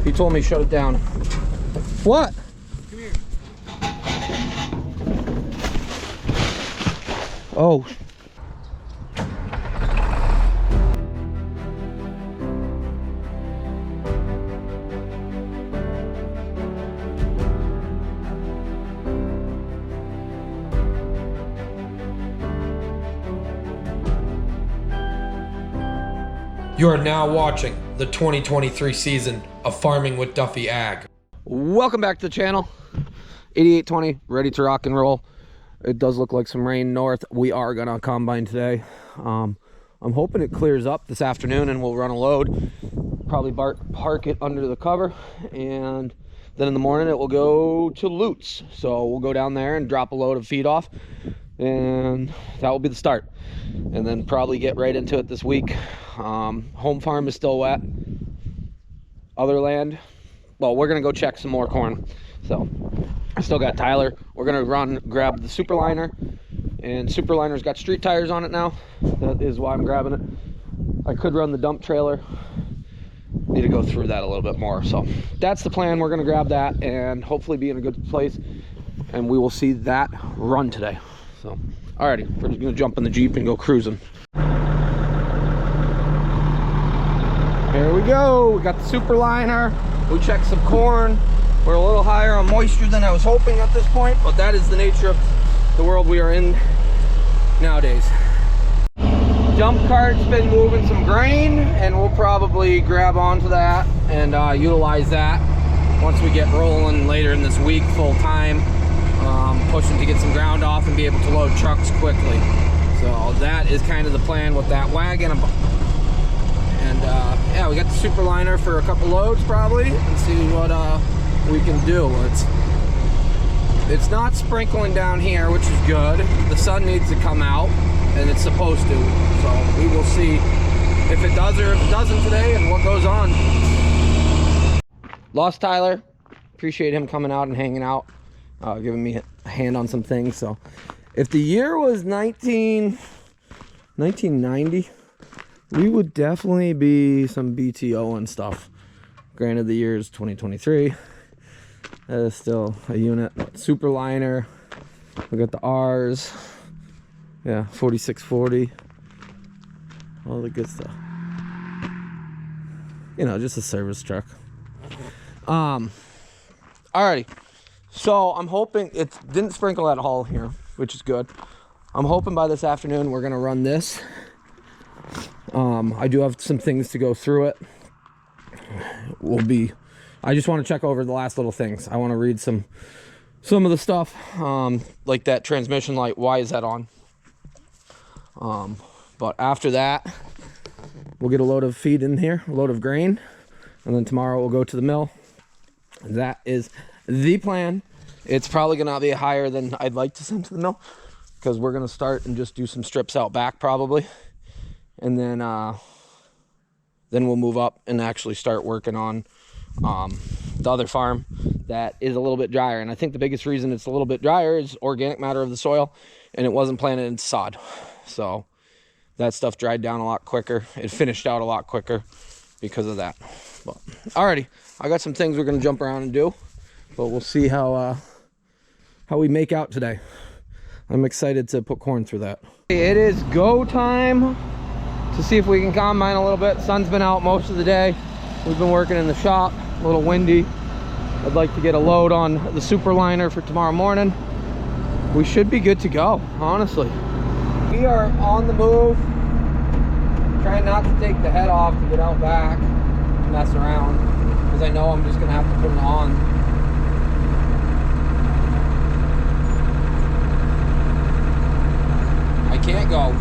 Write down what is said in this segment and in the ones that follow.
He told me shut it down. What? Come here. Oh. You are now watching the 2023 season of Farming with Duffy Ag. Welcome back to the channel. 8820, ready to rock and roll. It does look like some rain north. We are gonna combine today. I'm hoping it clears up this afternoon and we'll run a load. Probably park it under the cover, and then in the morning it will go to Lutz. So we'll go down there and drop a load of feed off, and that will be the start. And then probably get right into it this week. Home farm is still wet. Other land, well, we're gonna go check some more corn. So I still got Tyler. We're gonna grab the Superliner, and Superliner's got street tires on it now. That is why I'm grabbing it. I could run the dump trailer. Need to go through that a little bit more. So that's the plan. We're gonna grab that and hopefully be in a good place, and we will see that run today. So alrighty, we're just gonna jump in the Jeep and go cruising. Here we go. We got the Superliner. We checked some corn. We're a little higher on moisture than I was hoping at this point, but that is the nature of the world we are in nowadays. Dump cart's been moving some grain, and we'll probably grab onto that and utilize that once we get rolling later in this week full time. Pushing to get some ground off and be able to load trucks quickly. So that is kind of the plan with that wagon. And yeah, we got the Superliner for a couple loads probably, and see what we can do. It's not sprinkling down here, which is good. The sun needs to come out, and it's supposed to. So we will see if it does or if it doesn't today, and what goes on. Lost Tyler. Appreciate him coming out and hanging out, giving me a hand on some things. So if the year was 1990, we would definitely be some BTO and stuff. Granted, the year is 2023. That is still a unit. Superliner. We got the R's. Yeah, 4640. All the good stuff. You know, just a service truck. Alrighty. So I'm hoping it didn't sprinkle at all here, which is good. I'm hoping by this afternoon we're gonna run this. I do have some things to go through it. I just want to check over the last little things. I want to read some of the stuff, like that transmission light. Why is that on? But after that, we'll get a load of feed in here, a load of grain, and then tomorrow we'll go to the mill. That is the plan. It's probably gonna be higher than I'd like to send to the mill, because we're gonna start and just do some strips out back probably, and then we'll move up and actually start working on the other farm that is a little bit drier. And I think the biggest reason it's a little bit drier is organic matter of the soil, and it wasn't planted into sod. So that stuff dried down a lot quicker. It finished out a lot quicker because of that. But alrighty, I got some things we're gonna jump around and do, but we'll see how we make out today. I'm excited to put corn through that. It is go time to see if we can combine a little bit. Sun's been out most of the day. We've been working in the shop, a little windy. I'd like to get a load on the Superliner for tomorrow morning. We should be good to go, honestly. We are on the move, trying not to take the head off to get out back and mess around, because I know I'm just gonna have to put it on. I can't go.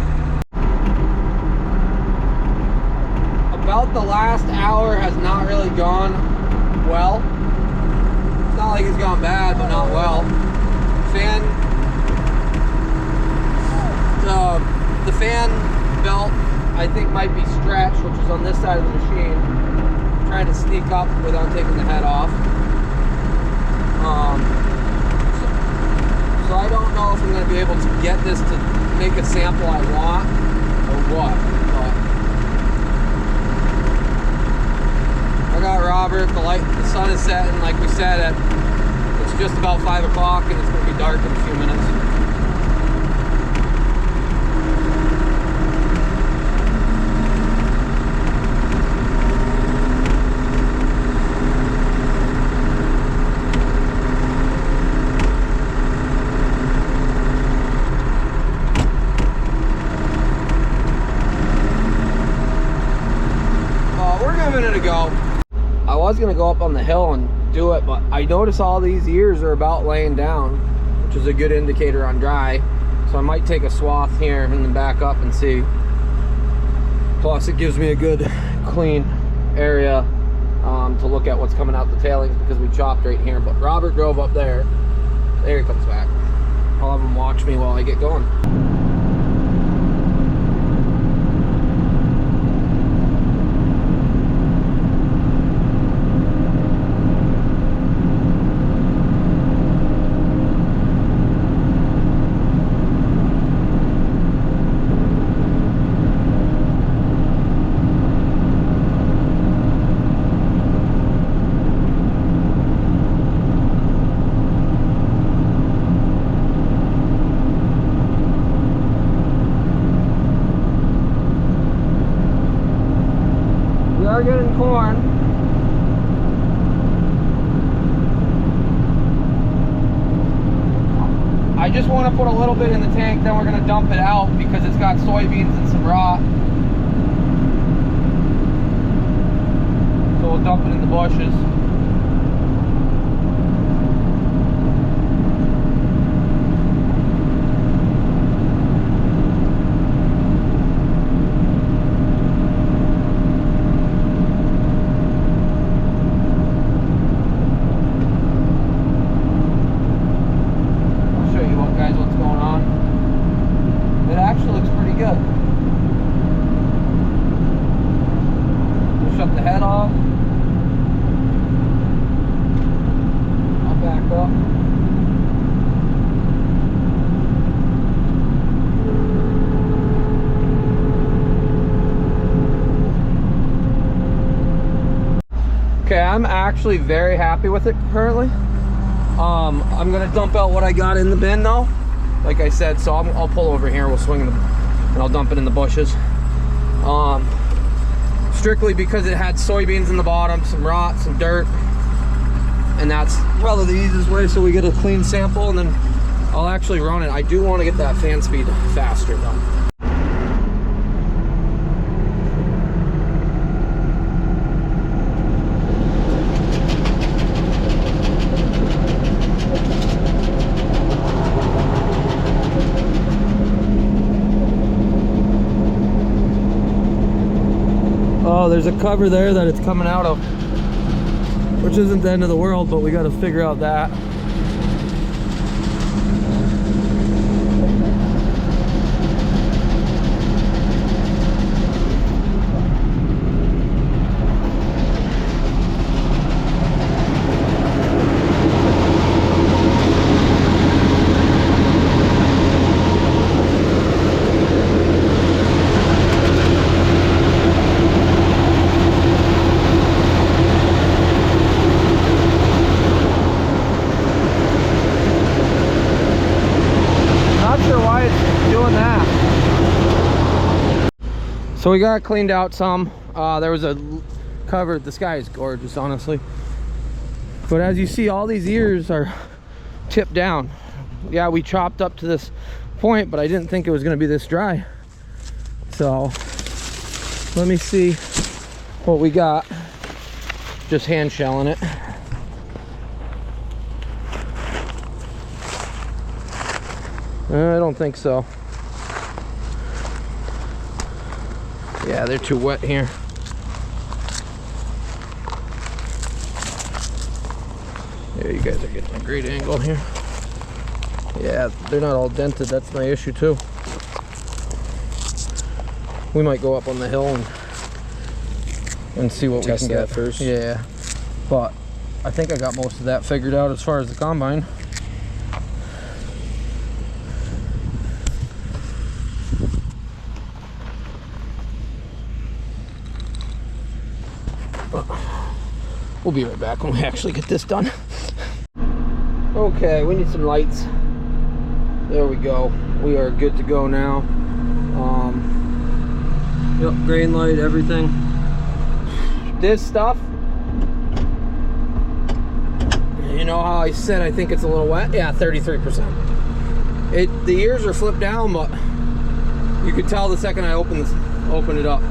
About the last hour has not really gone well. It's not like it's gone bad, but not well. The fan belt, I think, might be stretched, which is on this side of the machine. I'm trying to sneak up without taking the head off. So I don't know if I'm going to be able to get this to make a sample I want or what. But I got Robert. The sun is setting, like we said. It's just about 5 o'clock, and it's going to be dark in a few minutes. We're giving it a go. I was going to go up on the hill and do it, but I notice all these ears are about laying down, which is a good indicator on dry. So I might take a swath here and then back up and see. Plus it gives me a good clean area to look at what's coming out the tailings, because we chopped right here. But Robert drove up there. There he comes back. I'll have him watch me while I get going. Getting corn. I just want to put a little bit in the tank, then we're going to dump it out because it's got soybeans and some rot. So we'll dump it in the bushes. Shut the head off. I'll back up. Okay, I'm actually very happy with it currently. I'm gonna dump out what I got in the bin though, like I said. So I'll pull over here. We'll swing them, and I'll dump it in the bushes. Strictly because it had soybeans in the bottom, some rot, some dirt, and that's probably the easiest way, so we get a clean sample, and then I'll actually run it. I do want to get that fan speed faster though. Oh, there's a cover there that it's coming out of, which isn't the end of the world, but we got to figure out that. So we got cleaned out some. There was a cover. The sky is gorgeous, honestly. But as you see, all these ears are tipped down. Yeah, we chopped up to this point, but I didn't think it was going to be this dry. So let me see what we got. Just hand shelling it. I don't think so. Yeah, they're too wet here. Yeah, you guys are getting a great angle here. Yeah, they're not all dented. That's my issue too. We might go up on the hill and see what we can get first. Yeah, but I think I got most of that figured out as far as the combine. We'll be right back when we actually get this done. Okay, we need some lights. There we go. We are good to go now. Yep, grain light, everything. This stuff, you know how I said I think it's a little wet? Yeah, 33%. The ears are flipped down, but you could tell the second I open it up.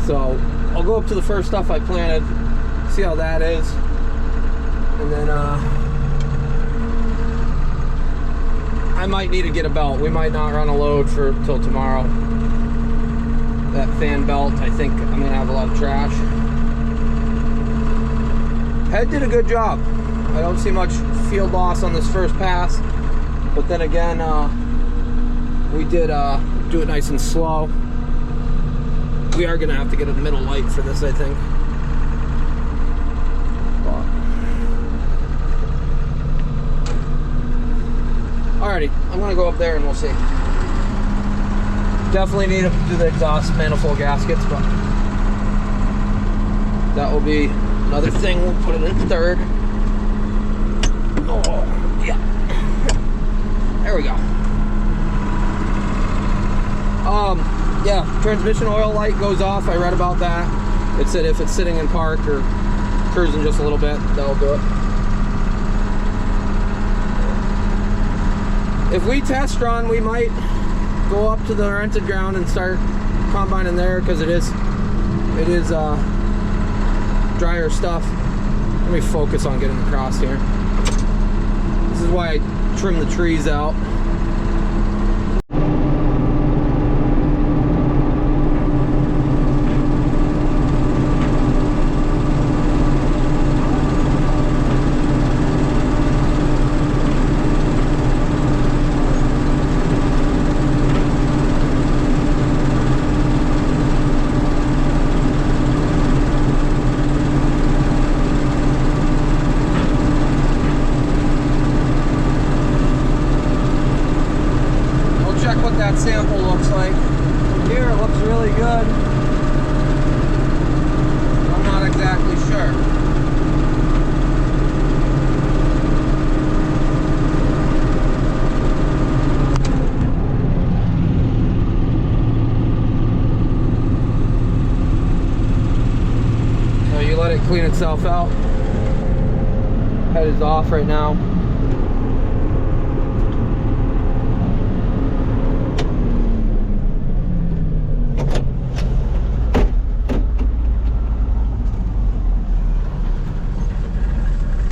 So I'll go up to the first stuff I planted, see how that is, and then I might need to get a belt. We might not run a load till tomorrow. That fan belt, I think I'm gonna have a lot of trash. Head did a good job. I don't see much field loss on this first pass, but then again, we did do it nice and slow. We are gonna have to get a middle light for this, I think. Alrighty, I'm gonna go up there and we'll see. Definitely need to do the exhaust manifold gaskets, but that will be another thing. We'll put it in third. Oh, yeah. There we go. Yeah, transmission oil light goes off. I read about that. It said if it's sitting in park or cruising just a little bit, that'll do it. If we test run, we might go up to the rented ground and start combining there, because it is drier stuff. Let me focus on getting across here. This is why I trim the trees out. That sample looks like. Here it looks really good. I'm not exactly sure. So you let it clean itself out. Head is off right now.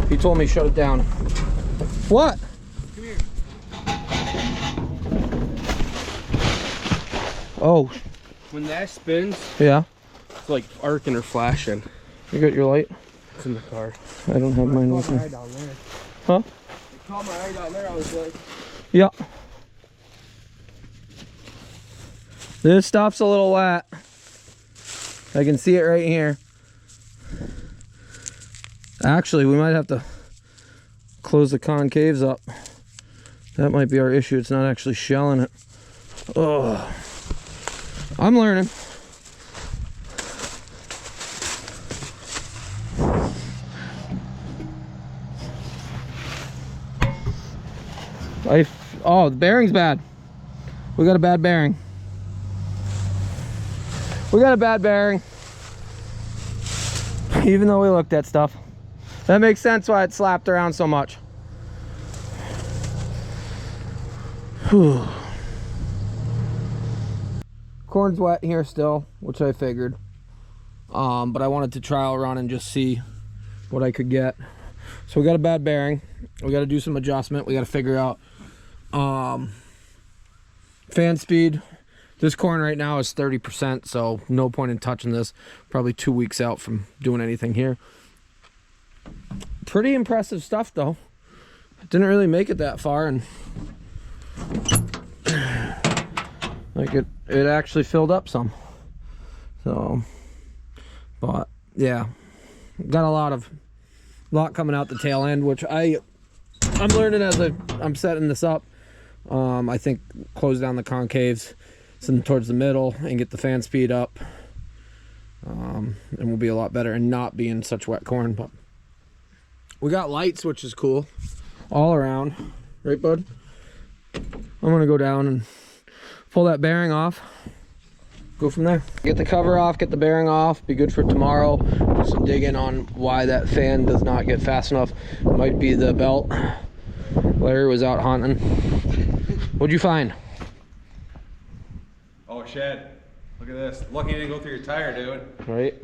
He told me shut it down. What? Come here. Oh. When that spins, yeah. It's like arcing or flashing. You got your light? It's in the car. I don't have mine with me. Down there. Huh? It caught my eye down there. I was like, yeah. This stuff's a little wet. I can see it right here. Actually, we might have to close the concaves up. That might be our issue. It's not actually shelling it. Oh, I'm learning. Oh, the bearing's bad. We got a bad bearing. We got a bad bearing. Even though we looked at stuff. That makes sense why it slapped around so much. Whew. Corn's wet here still, which I figured. But I wanted to trial run and just see what I could get. So we got a bad bearing. We got to do some adjustment. We got to figure out fan speed. This corn right now is 30%, so no point in touching this. Probably 2 weeks out from doing anything here. Pretty impressive stuff though. Didn't really make it that far, and like it actually filled up some. So, but yeah, got a lot coming out the tail end, which I'm learning as I'm setting this up. I think close down the concaves some towards the middle and get the fan speed up, and we'll be a lot better and not be in such wet corn. But We got lights, which is cool, all around. Right, bud? I'm gonna go down and pull that bearing off. Go from there. Get the cover off, get the bearing off, be good for tomorrow. Do some digging on why that fan does not get fast enough. Might be the belt. Larry was out hunting. What'd you find? Oh, shed. Look at this. Lucky you didn't go through your tire, dude. Right?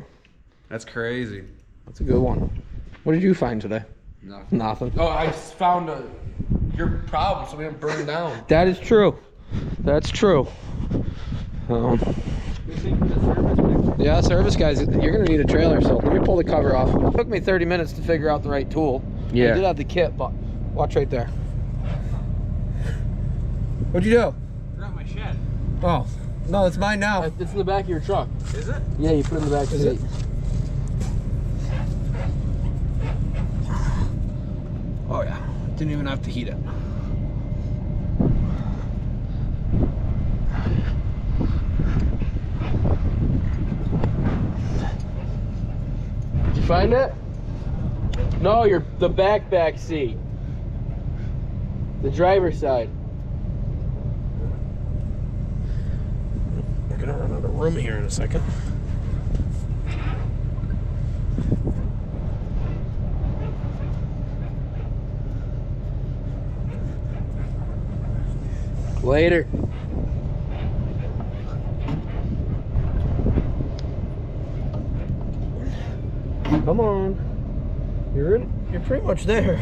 That's crazy. That's a good one. What did you find today? Nothing. Nothing. Oh, I found your problem, so we didn't burn down. That is true. That's true. Yeah, service guys, you're gonna need a trailer, so let me pull the cover off. It took me 30 minutes to figure out the right tool. Yeah. I did have the kit, but watch right there. What'd you do? Forgot my shed. Oh, no, it's mine now. It's in the back of your truck. Is it? Yeah, you put it in the back Is seat. it? Oh yeah, didn't even have to heat it. Did you find it? No, the back seat. The driver's side. We're gonna run out of room here in a second. Later. Come on. You're pretty much there.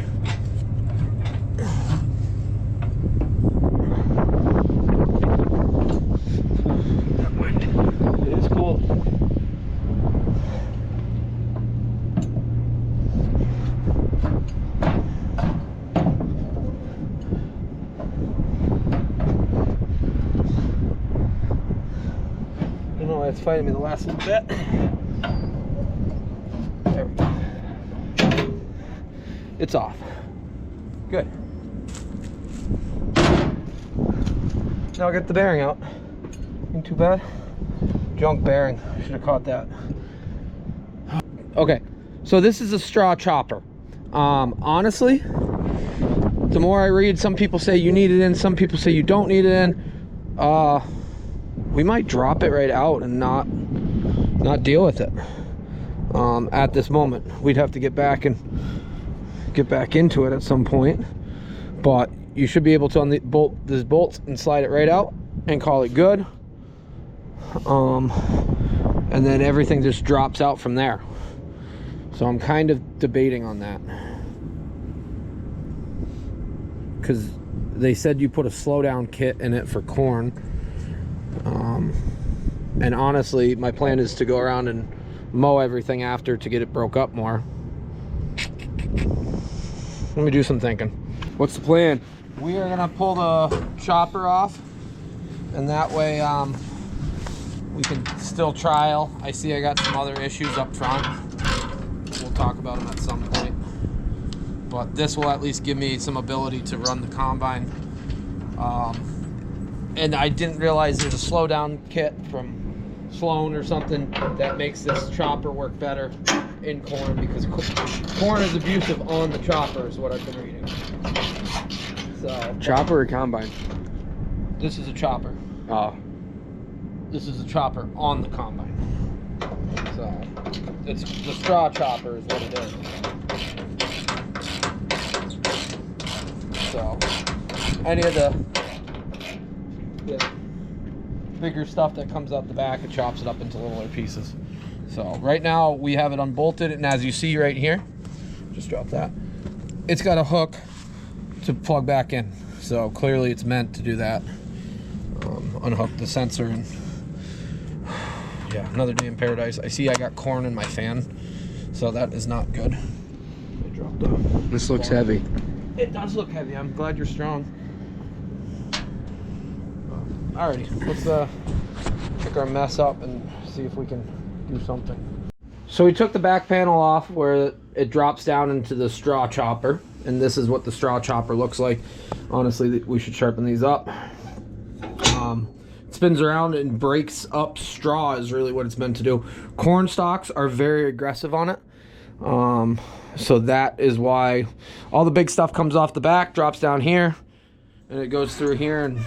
It is cool. I don't know why it's fighting me the last little bit. There we go. It's off. Good. Now I'll get the bearing out. Ain't too bad. Junk bearing. Should have caught that. Okay, so this is a straw chopper. Honestly, the more I read, some people say you need it in, some people say you don't need it in. We might drop it right out and not deal with it. At this moment, we'd have to get back into it at some point, but you should be able to unbolt this bolt and slide it right out and call it good. And then everything just drops out from there. So I'm kind of debating on that, because they said you put a slowdown kit in it for corn. And honestly, my plan is to go around and mow everything after to get it broke up more. Let me do some thinking. What's the plan? We are gonna pull the chopper off, and that way we can still trial. I see I got some other issues up front. We'll talk about them at some point. But this will at least give me some ability to run the combine. And I didn't realize there's a slowdown kit from Sloan or something that makes this chopper work better in corn, because corn is abusive on the chopper is what I've been reading. So Chopper or combine? this is a chopper. Oh. This is a chopper on the combine. So it's the straw chopper is what it is. So any of the bigger stuff that comes out the back, it chops it up into littler pieces. So right now we have it unbolted, and as you see right here, just drop that, it's got a hook to plug back in, so clearly it's meant to do that. Unhook the sensor, and yeah, another day in paradise. I see I got corn in my fan, so that is not good. I dropped off. This looks heavy. It does look heavy. I'm glad you're strong. Alrighty, let's pick our mess up and see if we can do something. So we took the back panel off where it drops down into the straw chopper, and this is what the straw chopper looks like. Honestly, we should sharpen these up. It spins around and breaks up straw is really what it's meant to do. Corn stalks are very aggressive on it. So that is why all the big stuff comes off the back, drops down here, and it goes through here. And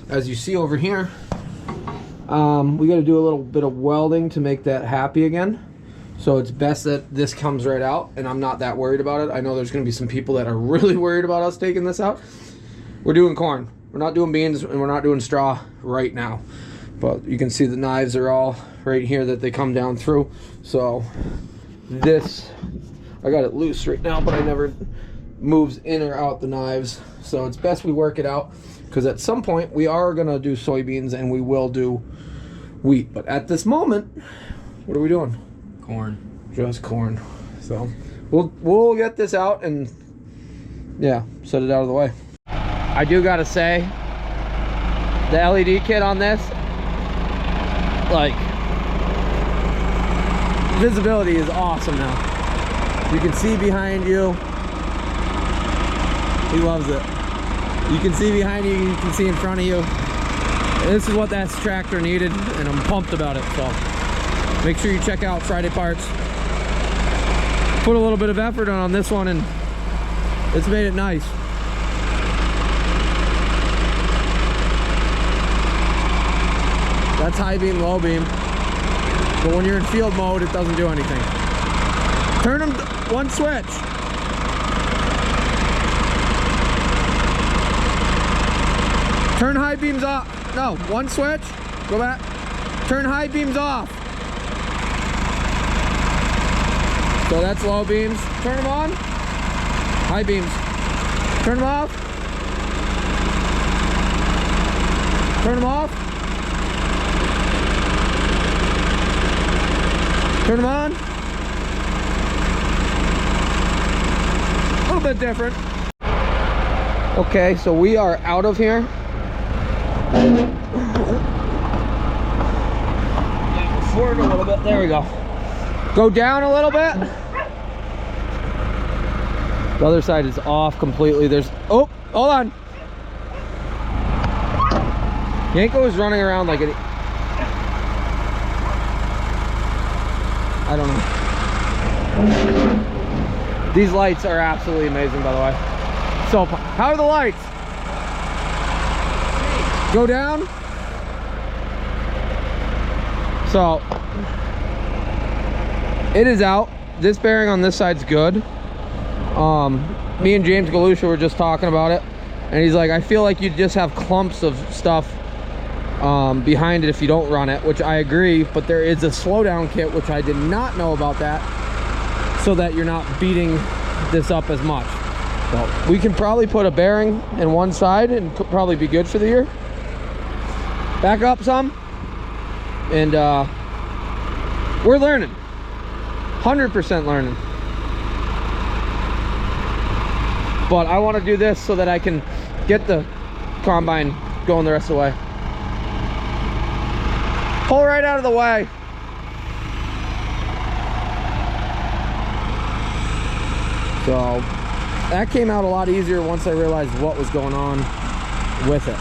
as you see over here, we got to do a little bit of welding to make that happy again. So it's best that this comes right out, and I'm not that worried about it. I know there's going to be some people that are really worried about us taking this out. We're doing corn. We're not doing beans, and we're not doing straw right now. But you can see the knives are all right here that they come down through. So this, I got it loose right now, but I never moves in or out the knives. So it's best we work it out, because at some point we are going to do soybeans and we will do wheat. But at this moment, what are we doing? Corn. Just corn. So we'll get this out and yeah, set it out of the way. I do gotta say, the LED kit on this, like, visibility is awesome now. You can see behind you. He loves it. You can see behind you, you can see in front of you. This is what that tractor needed, and I'm pumped about it. So make sure you check out Friday Parts. Put a little bit of effort on this one, and it's made it nice. That's high beam, low beam. But when you're in field mode, it doesn't do anything. Turn them one switch. Turn high beams off. No, one switch. Go back. Turn high beams off. So that's low beams. Turn them on. High beams. Turn them off. Turn them off. Turn them on. A little bit different. Okay, so we are out of here. Forward a little bit. There we go. Go down a little bit. The other side is off completely. There's, oh, hold on. Yanko is running around like an, I don't know. These lights are absolutely amazing, by the way. So, how are the lights? Go down. So, it is out. This bearing on this side's good. Me and James Galusha were just talking about it, and he's like, I feel like you just have clumps of stuff behind it if you don't run it, which I agree, but there is a slowdown kit, which I did not know about that, so that you're not beating this up as much. So we can probably put a bearing in one side and could probably be good for the year. Back up some, and we're learning. 100% learning. But I want to do this so that I can get the combine going the rest of the way. Pull right out of the way. So that came out a lot easier once I realized what was going on with it.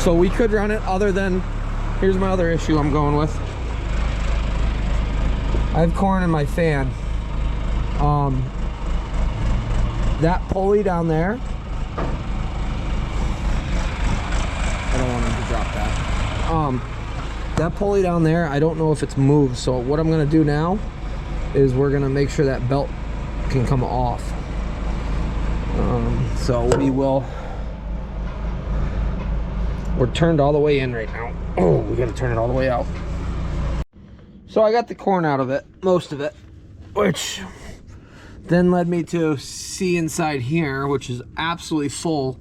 So we could run it, other than, here's my other issue I'm going with. I have corn in my fan. That pulley down there, I don't want him to drop that. That pulley down there, I don't know if it's moved. So what I'm gonna do now is we're gonna make sure that belt can come off. So we will, we're turned all the way in right now. Oh, we gotta turn it all the way out. So I got the corn out of it, most of it, which then led me to see inside here, which is absolutely full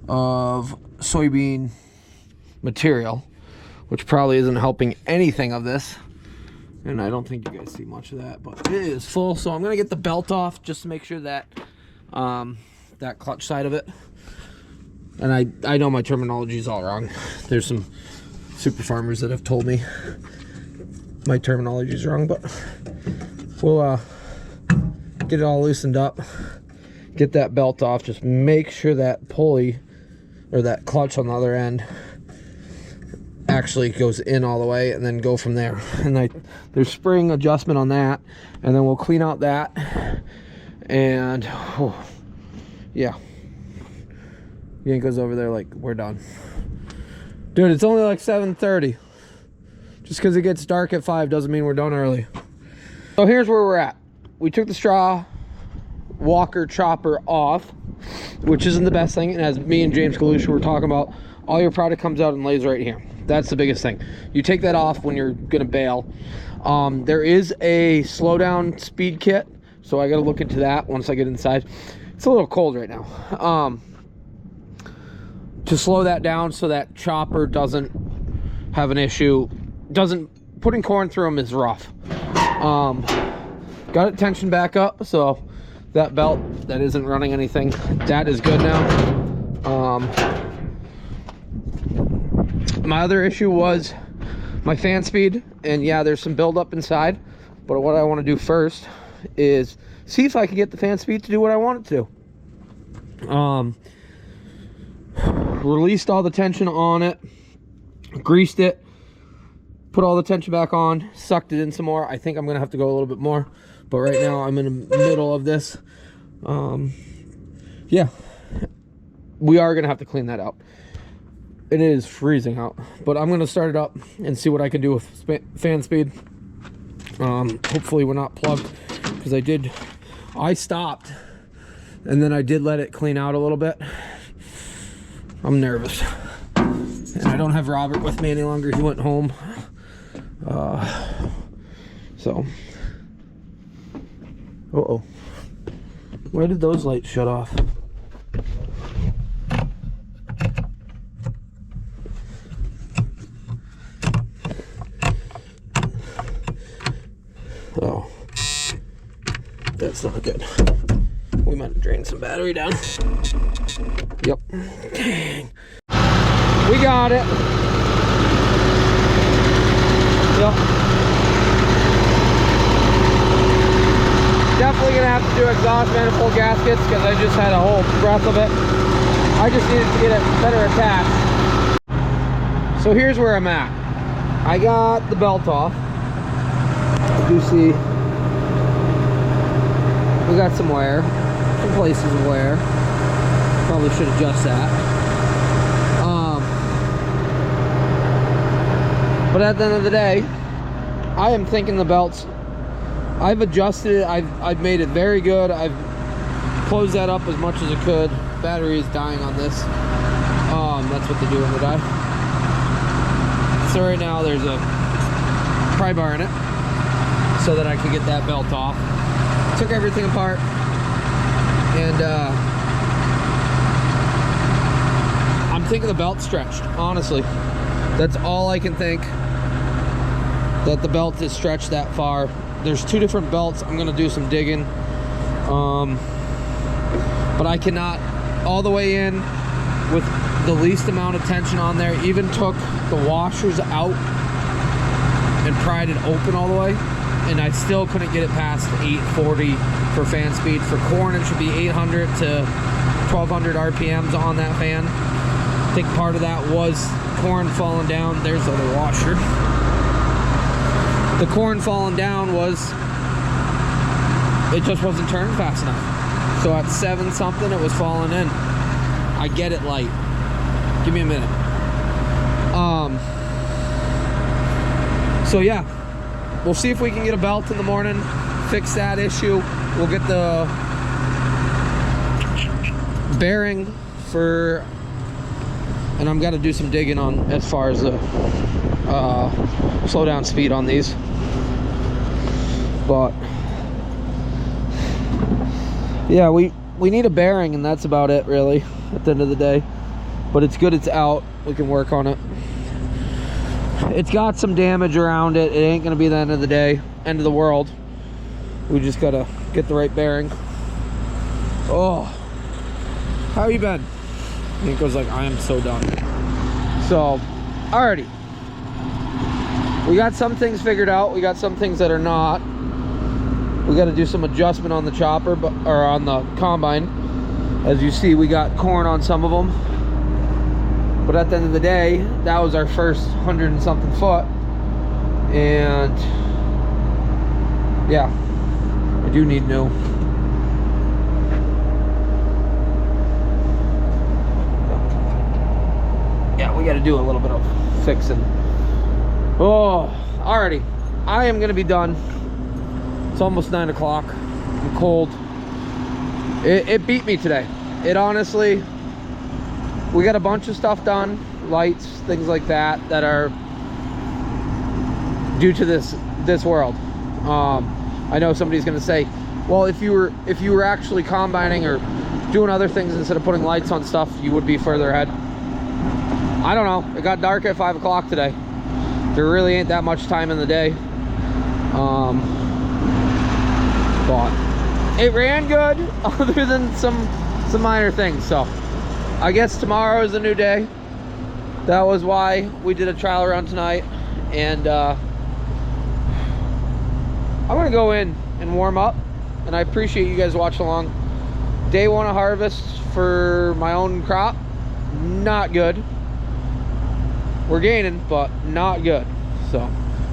of soybean material, which probably isn't helping anything of this. And I don't think you guys see much of that, but it is full. So I'm gonna get the belt off just to make sure that that clutch side of it. And I know my terminology is all wrong. There's some super farmers that have told me my terminology is wrong, but we'll get it all loosened up, get that belt off, just make sure that pulley or that clutch on the other end actually goes in all the way, and then go from there. And there's spring adjustment on that, and then we'll clean out that, and yeah, Yanko's over there like, we're done. Dude, it's only like 7:30. Just because it gets dark at 5 doesn't mean we're done early. So here's where we're at. We took the straw walker chopper off, which isn't the best thing. And as me and James Galusha were talking about, all your product comes out and lays right here. That's the biggest thing. You take that off when you're gonna bale. There is a slow down speed kit, so I gotta look into that once I get inside. It's a little cold right now. To slow that down so that chopper doesn't have an issue. Putting corn through them is rough. Got it tensioned back up, so that belt that isn't running anything, that is good now. My other issue was my fan speed, and yeah, there's some buildup inside, but what I want to do first is see if I can get the fan speed to do what I want it to. Released all the tension on it, greased it, put all the tension back on, sucked it in some more. I think I'm gonna have to go a little bit more, but right now I'm in the middle of this. Yeah, we are gonna have to clean that out. It is freezing out, but I'm gonna start it up and see what I can do with fan speed. Hopefully we're not plugged, because I stopped and then I did let it clean out a little bit. I'm nervous, and I don't have Robert with me any longer. He went home. So why did those lights shut off? Oh, that's not good. We might have drained some battery down. Yep. Dang. We got it. Yep. Definitely gonna have to do exhaust manifold gaskets, because I just had a whole breath of it. I just needed to get it better attached. So here's where I'm at. I got the belt off. As you see, we got some wear, some places of wear. Probably should adjust that. But at the end of the day, I am thinking the belts, I've adjusted it, I've made it very good. I've closed that up as much as I could. Battery is dying on this. That's what they do when they die. So right now there's a pry bar in it, so that I can get that belt off. Took everything apart, and I'm thinking the belt's stretched, honestly. That's all I can think, that the belt is stretched that far. There's two different belts. I'm gonna do some digging, but I cannot all the way in with the least amount of tension on there. Even took the washers out and pried it open all the way, and I still couldn't get it past 840 for fan speed. For corn, it should be 800 to 1200 RPMs on that fan. I think part of that was corn falling down. There's the other washer. The corn falling down was, it just wasn't turning fast enough. So at 7 something, it was falling in. I get it light. Give me a minute. So yeah, we'll see if we can get a belt in the morning, fix that issue. We'll get the bearing for, and I'm gonna do some digging on as far as the slow down speed on these. But yeah, we need a bearing, and that's about it really at the end of the day. But it's good it's out. We can work on it. It's got some damage around it. It ain't gonna be the end of the day, end of the world. We just gotta get the right bearing. Oh, how you been? And he goes like, I am so done. So, alrighty. We got some things figured out. We got some things that are not. We got to do some adjustment on the chopper, or on the combine. As you see, we got corn on some of them. But at the end of the day, that was our first 100 and something foot. And yeah, I do need new. Yeah, we got to do a little bit of fixing. Oh, alrighty. I am gonna be done. It's almost 9 o'clock. I'm cold. It beat me today. It honestly, we got a bunch of stuff done, lights, things like that, that are due to this world. I know somebody's gonna say, well, if you were actually combining or doing other things instead of putting lights on stuff, you would be further ahead. I don't know. It got dark at 5 o'clock today. There really ain't that much time in the day. But it ran good, other than some minor things. So I guess tomorrow is a new day. That was why we did a trial run tonight. And I'm gonna go in and warm up, and I appreciate you guys watching along. Day 1 of harvest for my own crop, not good. We're gaining, but not good. So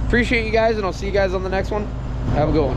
appreciate you guys, and I'll see you guys on the next one. Have a good one.